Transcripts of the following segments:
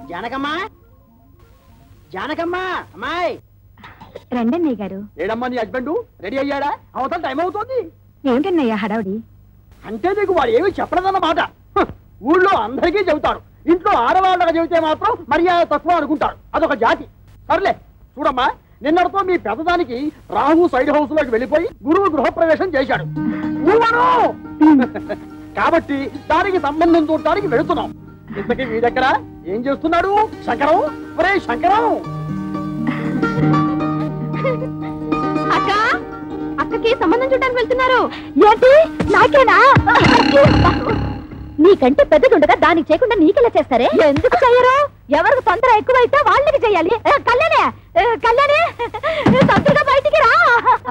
జానకమ్మా జానకమ్మా అమ్మాయి రండన్నయ్య గారు. ఏడమ్మా నీ హస్బెండ్ రెడీ అయ్యాడా? అవతల టైం అవుతుంది. ఏమిటన్నయ్య హడావుడి? అంటే నీకు వాడు ఏమి చెప్పలేదన్నమాట. ఊళ్ళో అందరికీ చెబుతాడు, ఇంట్లో ఆడవాళ్ళకి చెబితే మాత్రం మర్యాద తక్కువ అనుకుంటారు. అదొక జాతి. సర్లే చూడమ్మా, నిన్నటితో మీ పెద్దదానికి రాహు సైడ్ హౌస్ లోకి వెళ్ళిపోయి గురువు గృహప్రవేశం చేశాడు కాబట్టి దానికి సంబంధం చూడటానికి వెళుతున్నాం. ఇంతకీ మీ దగ్గర ఏం చేస్తున్నాడు శంకరం? ఒరే శంకరం! అక్క, అక్కకి సంబంధం చూడడానికి వెళ్తున్నారు. ఏంటి నాకేనా? నీకంటే పెద్దదుండగా దానికి చేయకుండా నీకెలా చేస్తారే? ఎందుకు చెయ్యరు? ఎవరికి తొందర ఎక్కువైతే వాళ్ళకి చెయ్యాలి. కళ్యాణే కళ్యాణే తొందరగా బయటికి రా.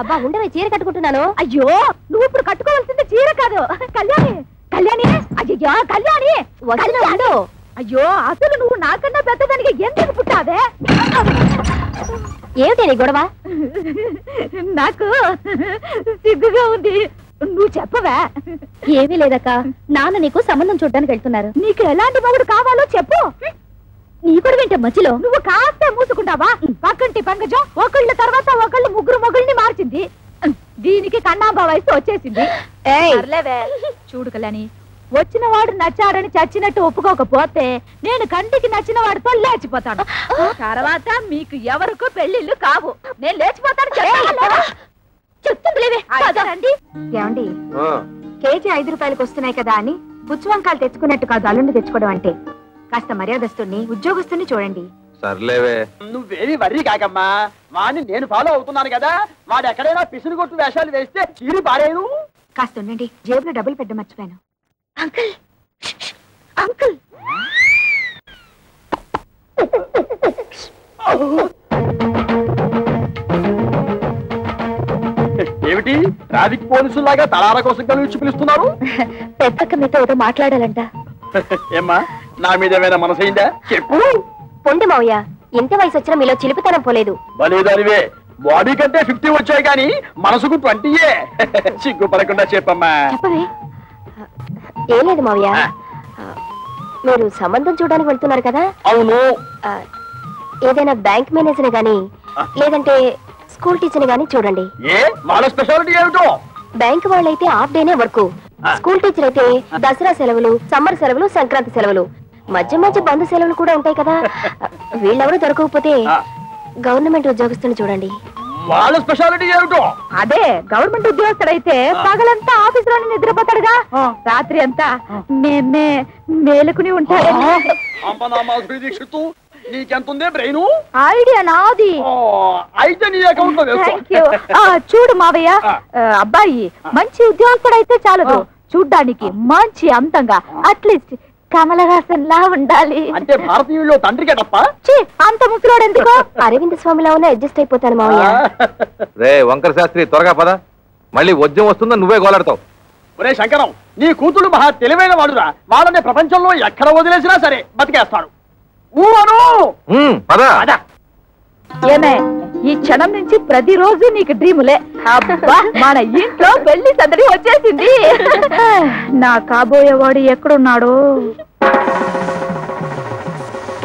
అబ్బా ఉండవే, చీర కట్టుకుంటున్నాను. అయ్యో నువ్వు ఇప్పుడు కట్టుకోవాల్సింది చీర కాదు. కళ్యాణి కళ్యాణి అయ్యో కళ్యాణి వస్తున్నాడు. అయ్యో అసలు నువ్వు నాకన్నా పెద్దదానికి ఎందుకు పుట్టావే? ఏమిటి నీ గొడవ? నాకు సిగ్గుగా ఉంది. నువ్వు చెప్పవా? ఏమీ లేదక్క, నాన్న నీకు సంబంధం చూడడానికి వెళ్తున్నారు. నీకు ఎలాంటి మొగుడు కావాలో చెప్పు. నీ కూడా వింటే మధ్యలో నువ్వు కాస్త మూసుకుంటావా? పక్కంటి పంకజం ఒకళ్ళ తర్వాత ఒకళ్ళు ముగ్గురు మొగుల్ని మార్చింది. దీనికి కన్నాంబా వయసు వచ్చేసింది. చూడు కళ్యాణి, వచ్చిన వాడు నచ్చాడని చచ్చినట్టు ఒప్పుకోకపోతే నేను కంటికి నచ్చిన వాడితో లేచిపోతాను. తర్వాత మీకు ఎవరికో పెళ్లిళ్ళు కావు. నేను లేచిపోతాను. చెప్తుంది లేవే. ఏమండి, కేజీ 5 రూపాయలకు వస్తున్నాయి కదా అని పుచ్చువంకాలు తెచ్చుకున్నట్టు కాదు అల్లుండి తెచ్చుకోవడం అంటే. కాస్త మర్యాదస్తుని ఉద్యోగస్తుని చూడండి. సర్లేవే, నువ్వేమి వర్రీ కాకమ్మా. వాడిని నేను ఫాలో అవుతున్నాను కదా. వాడు ఎక్కడైనా పిసురు కొట్టు వేషాలు వేస్తే చీరి పారేను. కాస్త ఉండండి, జేబులో డబ్బులు పెట్ట మర్చిపోయాను. అంకుల్ అంకుల్ ఏమిటి ట్రాఫిక్ పోలీసులాగా తలార కోసం కలిసి పిలుస్తున్నారు? పెద్దక్క మీతో ఏదో మాట్లాడాలంట. ఏమ్మా, నా మీద ఏమైనా మనసైందా? చెప్పు. పొండి మావయ్య, ఇంత వయసు వచ్చినా మీలో చిలిపితనం పోలేదు. బలేదానివే, బాడీ కంటే 50 వచ్చాయి కానీ మనసుకు 20. సిగ్గుపడకుండా చెప్పమ్మా. చెప్పవే. ఏం లేదు మావయ్య, మీరు సంబంధం చూడడానికి వెళ్తున్నారు కదా? అవును. ఏదైనా బ్యాంక్ మేనేజర్ గాని లేదంటే స్కూల్ టీచర్ గాని చూడండి. ఏ వాళ్ళ స్పెషాలిటీ ఏమిటో? బ్యాంక్ వాళ్ళైతే హాఫ్ డేనే వర్క్, స్కూల్ టీచర్ అయితే దసరా సెలవులు, సమ్మర్ సెలవులు, సంక్రాంతి సెలవులు, మధ్య మధ్య బంధు సెలవులు కూడా ఉంటాయి కదా. వీళ్ళెవరూ దొరకకపోతే గవర్నమెంట్ ఉద్యోగస్తుని చూడండి. వాళ్ళ స్పెషాలిటీ ఏమిటో? అదే గవర్నమెంట్ ఉద్యోగస్తుడైతే పగలంతా ఆఫీస్ లోనే నిద్రపోతాడుగా, రాత్రి అంతా మేలుకుని ఉంటాడు. నీకెంతుందే బ్రెయిన్? ఐడియా నాది. అయితే నీ అకౌంట్ లో చూడు మావయ్య, అబ్బాయి మంచి ఉద్యోగస్తుడైతే చాలదు, చూడ్డానికి మంచి అందంగా అట్లీస్ట్ కమల హాసన్ లా ఉండాలి. అంటే భారతీయుల్లో తండ్రికే తప్ప అంత ముసలోడు ఎందుకు? అరవింద్ స్వామిలా ఉన్న అడ్జస్ట్ అయిపోతాను మావయ్య. రే వంకర శాస్త్రి, త్వరగా పద, మళ్ళీ వద్యం వస్తుందా నువ్వే గోలాడతావు. ఒరే శంకరం, నీ కూతురు మహా తెలివైన వాడురా. వాళ్ళని ప్రపంచంలో ఎక్కడ వదిలేసినా సరే బతికేస్తాడు. ఏమే, ఈ క్షణం నుంచి ప్రతిరోజు నీకు డ్రీములే. అబ్బా, మన ఇంట్లో పెళ్లి సందడి వచ్చేసింది. నా కాబోయేవాడు ఎక్కడున్నాడు?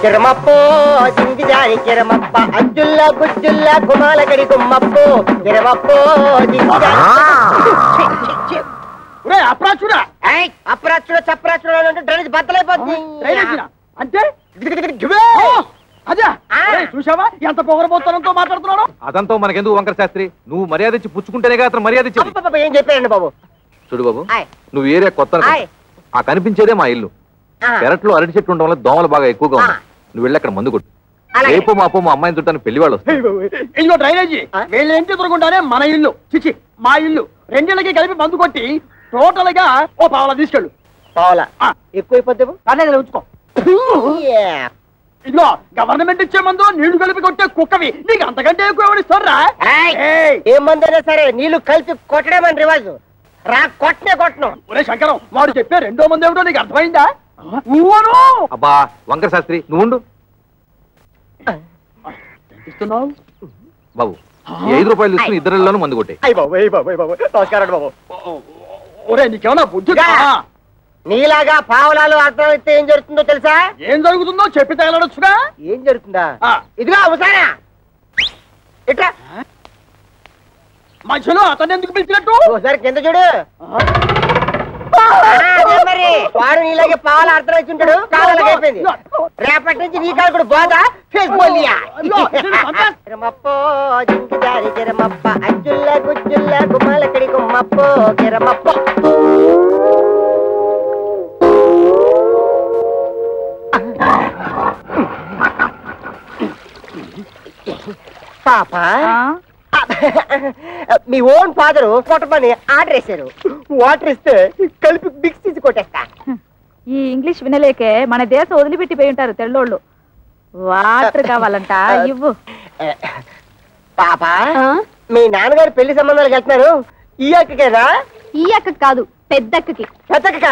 కిరమప్పో జింగిజారి కిరమప్ప అజ్జుల్లా గుజ్జుల్లా గుమాలగడి గుమ్మప్పో కిరమప్పో అప్రాచుడా అప్రాచుడ చప్రాచుడ డ్రైనేజ్ బద్దలైపోతుంది. అంటే అదే చూసావా ఎంత పొగరబోతనంతో మాట్లాడుతున్నాడు? అదంతా మనకెందుకు వంకర శాస్త్రి, నువ్వు మర్యాద ఇచ్చి పుచ్చుకుంటేనే అతను మర్యాద ఇచ్చేది. ఏం చెప్పారండి బాబు? చూడు బాబు, నువ్వు ఏరియా కొత్త, ఆ కనిపించేదే మా ఇల్లు. పెరట్లో అరటి చెట్టు ఉండడం వల్ల దోమలు బాగా ఎక్కువగా ఉన్నాయి. నువ్వు వెళ్ళి అక్కడ మందు కొట్టు. రేపు మా అమ్మ అమ్మాయిని చుట్టానికి పెళ్లి వాళ్ళు వస్తారు. ఇదిగో డ్రైనేజీ, వీళ్ళ ఇంటి దొరకుండానే మన ఇల్లు చిచి మా ఇల్లు రెండిళ్ళకి కలిపి మందు కొట్టి టోటల్ గా ఓ పావలా తీసుకెళ్ళు. పావలా ఎక్కువైపోతే పర్లేదు, ఉంచుకో. ఇదిగో గవర్నమెంట్ ఇచ్చే మందు నీళ్లు కలిపి కొట్టే కుక్కవి నీకు అంతకంటే ఎక్కువ ఎవరిస్తారా? ఏ మందైనా సరే నీళ్లు కలిపి కొట్టడమని రివాజు రా, కొట్టనే కొట్టను. ఒరే శంకరం, వాడు చెప్పే రెండో మంది ఏమిటో నీకు అర్థమైందా? అబ్బా వంకర శాస్త్రి, నువ్వు ఇస్తున్నావు బాబు, 5 రూపాయలు తీసుకుని ఇద్దరిలోనూ మందు కొట్టే. నమస్కారం బాబు. ఒరే నీకేమన్నా బుద్ధి? నీలాగా పావలాలు అర్థం అయితే ఏం జరుగుతుందో తెలుసా? ఏం జరుగుతుందో చెప్పి తగలడొచ్చుగా. ఏం జరుగుతుందా? ఇదిగా ముసానా ఇట్లా మధ్యలో అతను ఎందుకు పిలిచినట్టు? ఒకసారి కింద చూడు. మరి వాడు నీలాగే పావులు అర్థం వచ్చి ఉంటాడు. కాలాలకు అయిపోయింది. రేపటి నుంచి నీ కాలు కూడా బోదా కిరమప్పో జింకి జారి కిరమప్ప అజ్జుల్ల గుజ్జుల్ల గుమ్మలకడి గుమ్మప్పో కిరమప్పో. పాప మీ ఓన్ ఫాదరు కొట్టమని ఆర్డర్ వేశారు. వాటర్ ఇస్తే కలిపి మిక్స్ తీసి కొట్టేస్తా. ఈ ఇంగ్లీష్ వినలేకే మన దేశం వదిలిపెట్టి పోయి ఉంటారు తెల్లోళ్ళు. వాటర్ కావాలంట ఇవ్వు. పాప మీ నాన్నగారు పెళ్లి సంబంధాలకు వెళ్తున్నారు. ఈ అక్కకేనా? ఈ అక్క కాదు, పెద్దక్కకి. పెద్దక్క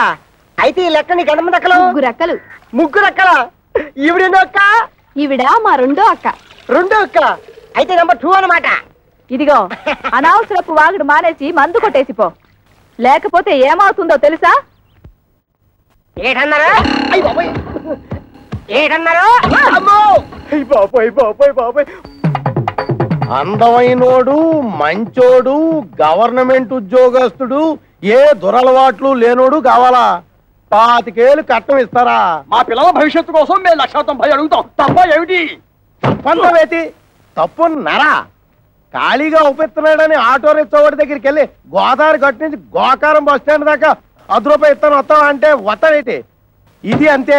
అయితే ఈ లెక్క నీకు ఎంతమంది అక్కలు? ముగ్గురు అక్కలు. ముగ్గురు అక్కల? ఈవిడెన్నో అక్క? ఈవిడ మా రెండో అక్క. రెండో అక్క అయితే నెంబర్ 2 అన్నమాట. ఇదిగో అనవసరపు వాగుడు మానేసి మందు కొట్టేసిపో, లేకపోతే ఏమవుతుందో తెలుసా? ఏటన్నారా? ఏటన్నారా? అందమైనోడు, మంచోడు, గవర్నమెంట్ ఉద్యోగస్తుడు, ఏ దురలవాట్లు లేనోడు కావాలా? 25 ఏళ్ళు కట్నం ఇస్తారా? మా పిల్లల భవిష్యత్తు కోసం మేము 190 అడుగుతాం. తప్ప ఏమిటి? తప్పంతవేతి తప్పున్నారా? ఖాళీగా ఉపయోగిస్తున్నాడని ఆటో రిక్షావాడి దగ్గరికి వెళ్ళి గోదావరి గట్టు నుంచి గోకారం బస్ స్టాండ్ దాకా 10 రూపాయలు ఇస్తాను వస్తావా అంటే వస్తావేటి? ఇది అంతే.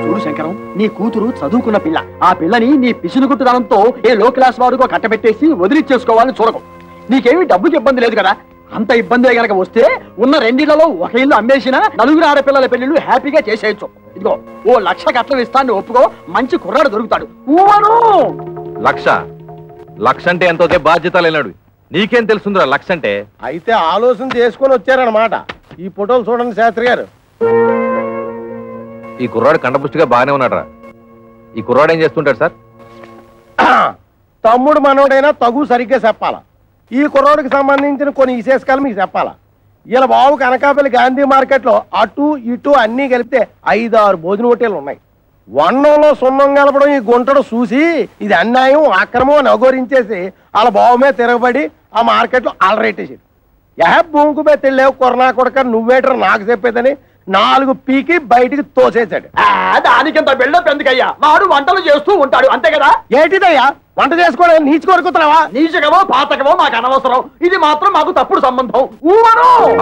చూడు శంకరం, నీ కూతురు చదువుకున్న పిల్ల. ఆ పిల్లని నీ పిసినుగుట్టుదనంతో ఏ లో క్లాస్ వాడుకో కట్టబెట్టేసి వదిలిచ్చేసుకోవాలని చూడకు. నీకేమీ డబ్బుకి ఇబ్బంది లేదు కదా. అంత ఇబ్బంది గనక వస్తే ఉన్న 2 ఇళ్లలో ఒక ఇల్లు అమ్మేసినా 4 ఆడపిల్లల పెళ్లిళ్ళు హ్యాపీగా చేసేయచ్చు. ఇదిగో ఓ 1,00,000 కట్నం ఇస్తాను ఒప్పుకో, మంచి కుర్రాడు దొరుకుతాడు. లక్ష అంటే ఎంతో బాధ్యత లేనాడు. నీకేం తెలుసుందిరా లక్ష అంటే? అయితే ఆలోచన చేసుకొని వచ్చారనమాట. ఈ ఫోటోలు చూడండి శాస్త్రి గారు. ఈ కుర్రాడు కండపుష్టిగా బాగానే ఉన్నాడు. ఈ కుర్రాడు ఏం చేస్తుంటాడు సార్? తమ్ముడు మనోడైనా తగు సరిగ్గా చెప్పాలా. ఈ కుర్రాడికి సంబంధించిన కొన్ని విశేషాలు మీకు చెప్పాలా. ఇలా బాబు కనకాపల్లి గాంధీ మార్కెట్ లో అటు ఇటు అన్ని కలిపితే 5-6 భోజన హోటళ్లు ఉన్నాయి. వన్నంలో సున్నం కలపడం ఈ గుంటడు చూసి ఇది అన్యాయం, అక్రమం అని అఘోరించేసి వాళ్ళ బాబుమే తిరగబడి ఆ మార్కెట్ లో అలరేటేసాడు. భూమికి పోయి తెలియవు కొరనా కొడక నువ్వేటర్ నాకు చెప్పేదని 4 పీకి బయటికి తోసేశాడు. దానికింత బిల్డప్ ఎందుకయ్యా? వాడు వంటలు చేస్తూ ఉంటాడు అంతే కదా. ఏంటిదయ్యా వంట చేసుకోవడం? నీచు కొరుకుతున్నావా? నీచకమో పాతకమో మాకు అనవసరం. ఇది మాత్రం మాకు తప్పుడు సంబంధం.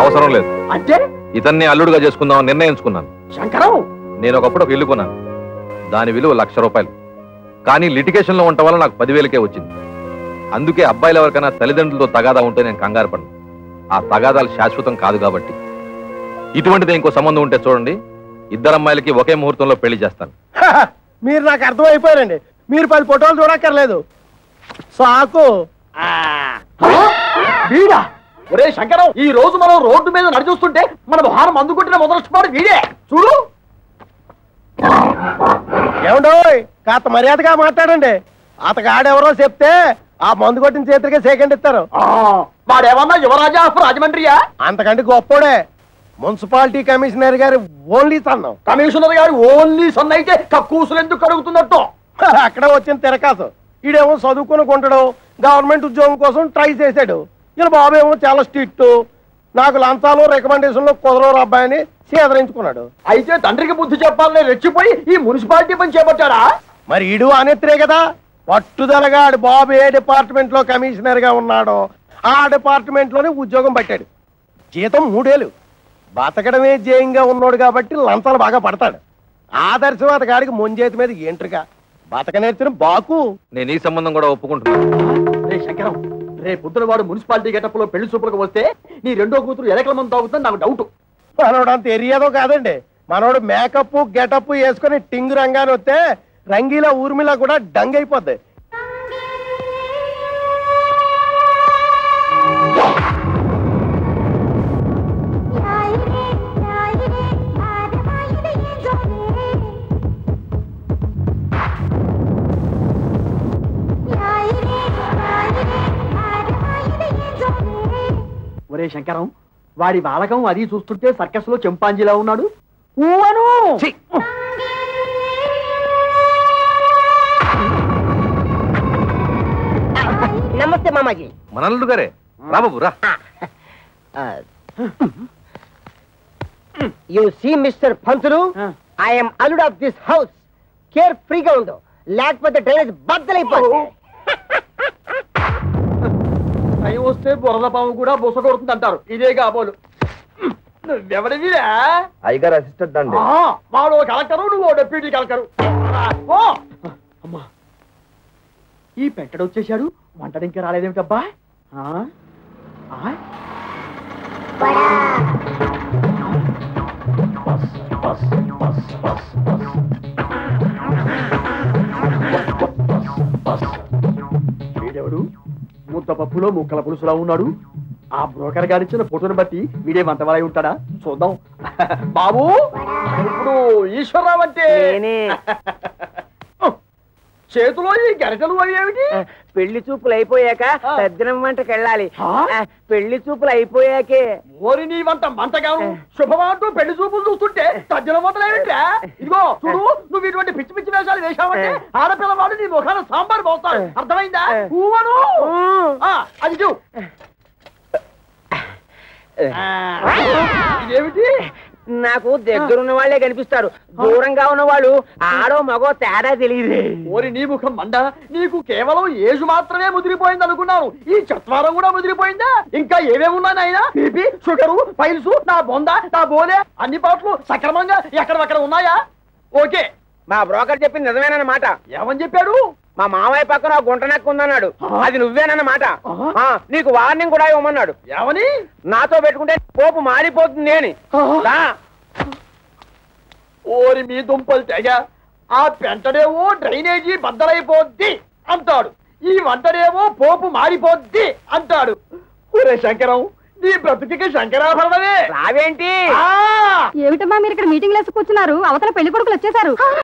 అవసరం లేదు. అంటే ఇతన్ని అల్లుడుగా చేసుకుందామని నిర్ణయించుకున్నాను. శంకరం, నేను ఒకప్పుడు ఒక ఇల్లు కొన్నాను. దాని విలువ 1,00,000 రూపాయలు. కానీ లిటిగేషన్ లో ఉండటం వల్ల నాకు 10,000కే వచ్చింది. అందుకే అబ్బాయిలు ఎవరికైనా తల్లిదండ్రులతో తగాదా ఉంటే నేను కంగారు పడను. ఆ తగాదాలు శాశ్వతం కాదు కాబట్టి. ఇటువంటిది ఇంకో సంబంధం ఉంటే చూడండి, 2 అమ్మాయిలకి ఒకే ముహూర్తంలో పెళ్లి చేస్తాను. మీరు నాకు అర్థమైపోయారండి. మీరు 10 ఫోటోలు చూడక్కర్లేదు. సాకు. వీడా? ఒరే శంకరం, ఈ రోజు మనం రోడ్డు మీద నడిచొస్తుంటే మన భారం అందుకుంటున్న మొదలెట్టుకోవడం వీడే. చూడు. ఏమండోయ్ కాస్త మర్యాదగా మాట్లాడండి. అతగాడెవరో చెప్తే ఆ మందు కొట్టిన చేతికే సెకండ్ ఇస్తారు. వాడేమన్నా యువరాజా ఆఫ్ రాజమండ్రియా? అంతకంటే గొప్పోడే. మున్సిపాలిటీ కమిషనర్ గారి ఓన్లీ సన్నం. కమిషనర్ గారు ఓన్లీ సన్ అయితే కక్కూసులు ఎందుకు కడుగుతున్నట్టు? అక్కడ వచ్చిన తిరకాసు. ఈడేమో చదువుకుని కొంటాడు, గవర్నమెంట్ ఉద్యోగం కోసం ట్రై చేశాడు. ఇలా బాబు ఏమో చాలా స్ట్రిక్ట్, నాకు లంచాలు రికమెండేషన్లు కుదరవు అబ్బాయిని సేదరించుకున్నాడు. అయితే తండ్రికి బుద్ధి చెప్పాలని రెచ్చిపోయి ఈ మున్సిపాలిటీ పని చేపట్టాడా? మరి ఈడు అనేత్రే కదా. పట్టుదలగా ఆడు బాబు ఏ డిపార్ట్మెంట్ లో కమిషనర్ గా ఉన్నాడో ఆ డిపార్ట్మెంట్ లోనే ఉద్యోగం పట్టాడు. జీతం 3 ఏళ్ళు. బతకడమే జయంగా ఉన్నాడు కాబట్టి లంచాలు బాగా పడతాడు. ఆదర్శవాద గాడికి ముంజేతి మీద ఏంట్రుగా బతక నేర్చిన బాకు. నేను ఈ సంబంధం కూడా ఒప్పుకుంటున్నాను. రే శంకరం, రే పొద్దున వాడు మున్సిపాలిటీ గెటప్ లో పెళ్లి చూపులకు వస్తే నీ రెండో కూతురు ఎలకల మంది తాగుతుందని నాకు డౌట్. మనోడు అంత ఎరియాదో కాదండి. మనోడు మేకప్ గెటప్ వేసుకుని టింగు రంగాన్ని వస్తే రంగీలా ఊర్మిలా కూడా డంగ్ అయిపోద్ది. ఒరే ఒరే శంకరం, వాడి బాలకం అది చూస్తుంటే సర్కస్ లో చెంపాంజీలా ఉన్నాడు. ఊవను నమస్తే మామాజీ. మనల్లుడు గారే, రా బాబు రా. You see mister Pantulu, I'm అల్లుడ్ ఆఫ్ దిస్ హౌస్. కేర్ ఫ్రీగా ఉండు, లేకపోతే డ్రైనేజ్ బద్దలైపోతుంది. టైం వస్తే బురద పాము కూడా బుస కొడుతుంది అంటారు. ఇదే కాబోలు. నువ్వెవడివిరా? అయ్యగారు అసిస్టెంట్ అండి. వాడు కలెక్టరు, నువ్వు డెప్యూటీ కలెక్టరు. అమ్మా, ఈ పెట్టడు వచ్చేసాడు. వంటడు ఇంకా రాలేదేమిటబ్బా? వీడెవడు? ముద్ద పప్పులో ముక్కల పులుసులా ఉన్నాడు. ఆ బ్రోకర్ గారిచ్చిన ఫోటోని బట్టి వీడే వంటవాలై ఉంటాడా? చూద్దాం. బాబు, ఇప్పుడు ఈశ్వరరావు అంటే చేతిలో ఈ గరిటలు అవి ఏమిటి? పెళ్లి చూపులు అయిపోయాక సజ్జనం వంటకి వెళ్ళాలి. పెళ్లి చూపులు అయిపోయాకే. ఓరి నీ వంట మంటగాను శుభమంటూ పెళ్లి చూపులు చూస్తుంటే సజ్జన వంటలు ఏమిటా? ఇదిగో చూడు, నువ్వు ఇటువంటి పిచ్చి పిచ్చి వేషాలు వేశావంటే ఆడపిల్లవాడు నీ ముఖాన సాంబార్ పోస్తాడు. అర్థమైందా? ఊవను అది చూ. ఇదేమిటి? నాకు దగ్గరున్న వాళ్ళే కనిపిస్తారు, దూరంగా ఉన్న వాళ్ళు ఆడో మగో తేడా తెలియదు. ఓరి నీ ముఖం మండ, నీకు కేవలం ఏజు మాత్రమే ముదిరిపోయింది అనుకున్నాను. ఈ చత్వారం కూడా ముదిరిపోయిందా? ఇంకా ఏమేమి ఉన్నాయి నాయనా? బీపీ, షుగరు, పైల్స్, నా బొంద, నా బోలే అన్ని పాటలు సక్రమంగా ఎక్కడక్కడ ఉన్నాయా? ఓకే. మా బ్రోకర్ చెప్పింది నిజమేనన్నమాట. ఏమని చెప్పాడు? మా మామయ్య పక్కన గుంట నెక్క ఉందన్నాడు. అది నువ్వేనన్నమాట. నీకు వార్నింగ్ కూడా ఇవ్వమన్నాడు. ఏమని? నాతో పెట్టుకుంటే పోపు మారిపోతుంది అని. ఓరి మీ దుంపలు తెగ. ఆ పెంటడేమో డ్రైనేజీ బద్దలైపోద్ది అంటాడు, ఈ వంటడేమో పోపు మారిపోద్ది అంటాడు. ఒరే శంకరం, నీ బ్రతుకి శంకరాభరణమే. రావేంటి? ఏమిటమ్మా మీరు ఇక్కడ మీటింగ్ లేసి కూర్చున్నారు? అవతల పెళ్లి కొడుకులు వచ్చేసారు.